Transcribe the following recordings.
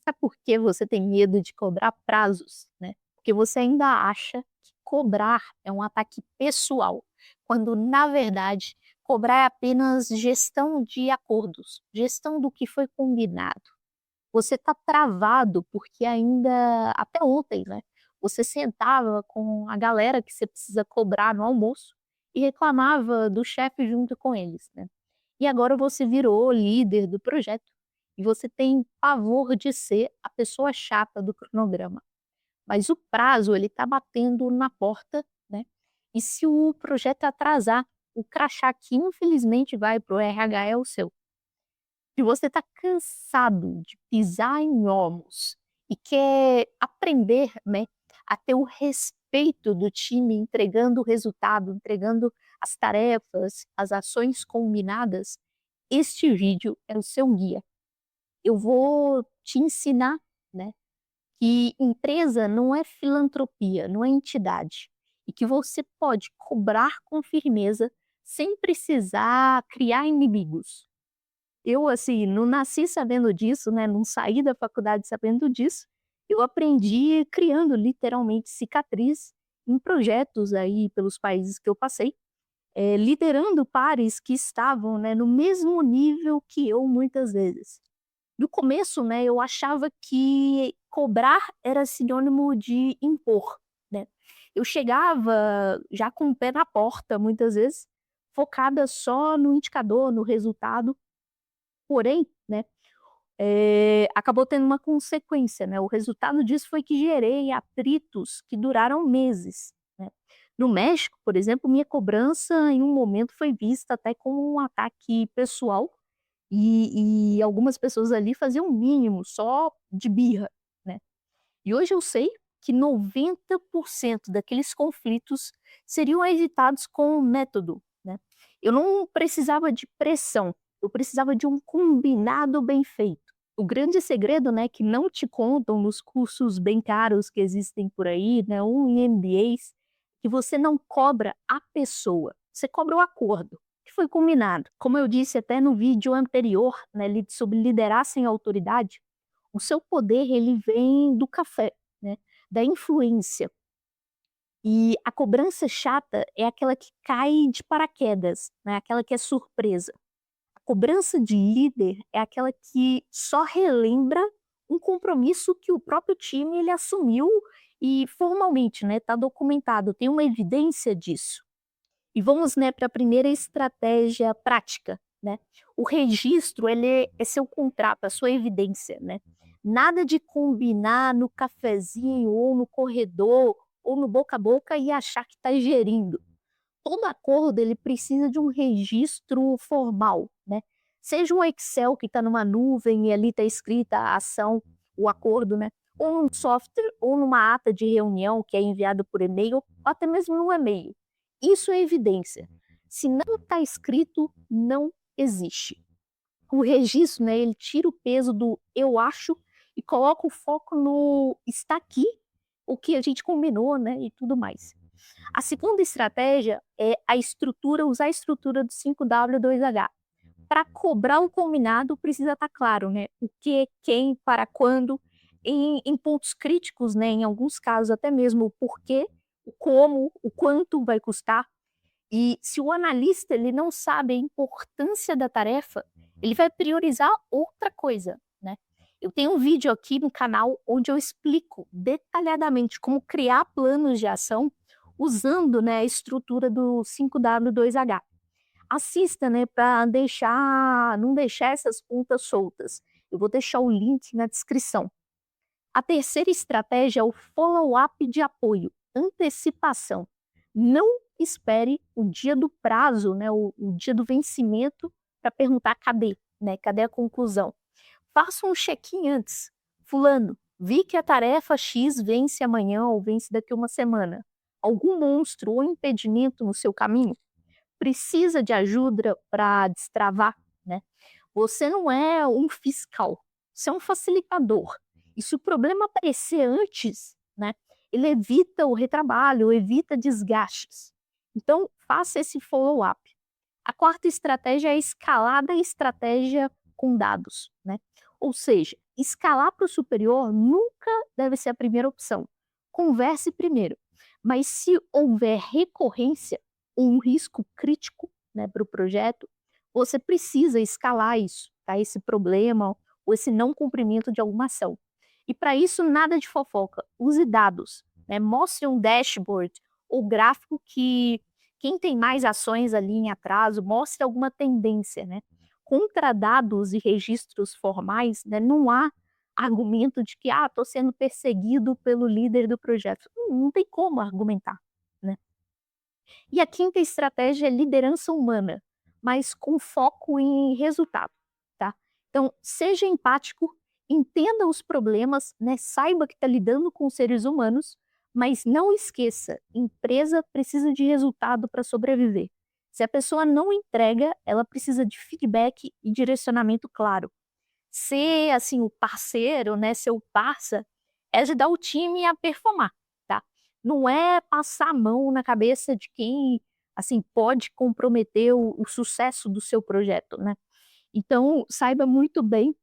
Sabe por que você tem medo de cobrar prazos, né? Porque você ainda acha que cobrar é um ataque pessoal, quando na verdade cobrar é apenas gestão de acordos, gestão do que foi combinado. Você está travado porque ainda até ontem, né, você sentava com a galera que você precisa cobrar no almoço e reclamava do chefe junto com eles, né. E agora você virou líder do projeto e você tem pavor de ser a pessoa chata do cronograma. Mas o prazo ele está batendo na porta, né, e se o projeto atrasar, o crachá que infelizmente vai para o RH é o seu. Se você está cansado de pisar em ovos e quer aprender, né, a ter o respeito do time entregando o resultado, entregando as tarefas, as ações combinadas, este vídeo é o seu guia. Eu vou te ensinar, né, que empresa não é filantropia, não é entidade, e que você pode cobrar com firmeza sem precisar criar inimigos. Eu, assim, não nasci sabendo disso, né, não saí da faculdade sabendo disso. Eu aprendi criando literalmente cicatriz em projetos aí pelos países que eu passei, liderando pares que estavam, né, no mesmo nível que eu muitas vezes. No começo, né, eu achava que cobrar era sinônimo de impor, né. Eu chegava já com o pé na porta muitas vezes, focada só no indicador, no resultado, porém, né, acabou tendo uma consequência, né, o resultado disso foi que gerei atritos que duraram meses, né. No México, por exemplo, minha cobrança em um momento foi vista até como um ataque pessoal, e algumas pessoas ali faziam o mínimo só de birra, né. E hoje eu sei que 90% daqueles conflitos seriam evitados com método, né. Eu não precisava de pressão, eu precisava de um combinado bem feito. O grande segredo, né, que não te contam nos cursos bem caros que existem por aí, né, ou em MBAs, que você não cobra a pessoa, você cobra o acordo, que foi combinado. Como eu disse até no vídeo anterior, né, sobre liderar sem autoridade, o seu poder ele vem do café, né, da influência. E a cobrança chata é aquela que cai de paraquedas, né, aquela que é surpresa. A cobrança de líder é aquela que só relembra um compromisso que o próprio time ele assumiu e formalmente, né, está documentado, tem uma evidência disso. E vamos, né, para a primeira estratégia prática, né. O registro ele é seu contrato, a sua evidência, né. Nada de combinar no cafezinho ou no corredor ou no boca a boca e achar que está gerindo. Todo acordo ele precisa de um registro formal, né. Seja um Excel que está numa nuvem e ali está escrita a ação, o acordo, né, ou um software ou numa ata de reunião que é enviado por e-mail, ou até mesmo no e-mail. Isso é evidência. Se não está escrito, não existe. O registro, né, ele tira o peso do "eu acho" e coloca o foco no "está aqui", o que a gente combinou, né, e tudo mais. A segunda estratégia é a estrutura usar a estrutura do 5W2H. Para cobrar o combinado precisa estar claro, né, o que, quem, para quando, em pontos críticos, né, em alguns casos até mesmo o porquê, o como, o quanto vai custar. E se o analista ele não sabe a importância da tarefa, ele vai priorizar outra coisa, né. Eu tenho um vídeo aqui no canal onde eu explico detalhadamente como criar planos de ação usando, né, a estrutura do 5W2H. Assista, né, para não deixar essas pontas soltas. Eu vou deixar o link na descrição. A terceira estratégia é o follow-up de apoio, antecipação. Não espere o dia do prazo, né, o dia do vencimento para perguntar cadê, né, cadê a conclusão. Faça um check-in antes. Fulano, vi que a tarefa X vence amanhã ou vence daqui a uma semana. Algum monstro ou impedimento no seu caminho? Precisa de ajuda para destravar, né? Você não é um fiscal, você é um facilitador. E se o problema aparecer antes, né, ele evita o retrabalho, evita desgastes. Então, faça esse follow-up. A quarta estratégia é a escalada e estratégia com dados, né? Ou seja, escalar para o superior nunca deve ser a primeira opção. Converse primeiro, mas se houver recorrência ou um risco crítico, né, para o projeto, você precisa escalar isso, tá? Esse problema ou esse não cumprimento de alguma ação. E para isso, nada de fofoca. Use dados, né? Mostre um dashboard ou gráfico que quem tem mais ações ali em atraso mostre alguma tendência, né? Contra dados e registros formais, né, não há argumento de que estou sendo perseguido pelo líder do projeto. Não tem como argumentar, né? E a quinta estratégia é liderança humana, mas com foco em resultado, tá? Então, seja empático, entenda os problemas, né? Saiba que está lidando com seres humanos, mas não esqueça, empresa precisa de resultado para sobreviver. Se a pessoa não entrega, ela precisa de feedback e direcionamento claro. Ser, assim, o parceiro, né, ser o parça, é ajudar o time a performar, tá. Não é passar a mão na cabeça de quem, assim, pode comprometer o sucesso do seu projeto, né. Então, saiba muito bem,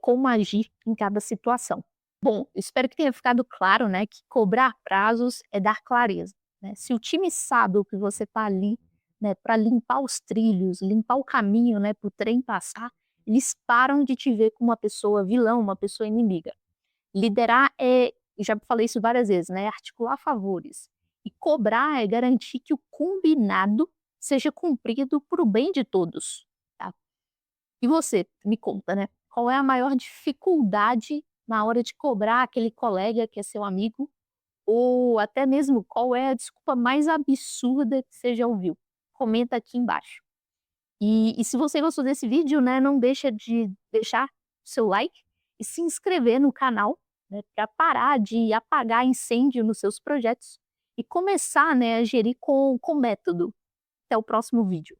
como agir em cada situação. Bom, espero que tenha ficado claro, né, que cobrar prazos é dar clareza, né. Se o time sabe o que você está ali, né, para limpar os trilhos, limpar o caminho, né, para o trem passar, eles param de te ver como uma pessoa vilã, uma pessoa inimiga. Liderar é, já falei isso várias vezes, né, é articular favores. E cobrar é garantir que o combinado seja cumprido para o bem de todos, tá. E você, me conta, né, qual é a maior dificuldade na hora de cobrar aquele colega que é seu amigo, ou até mesmo qual é a desculpa mais absurda que você já ouviu? Comenta aqui embaixo. E se você gostou desse vídeo, né, não deixa de deixar seu like e se inscrever no canal, né, para parar de apagar incêndio nos seus projetos e começar, né, a gerir com método. Até o próximo vídeo.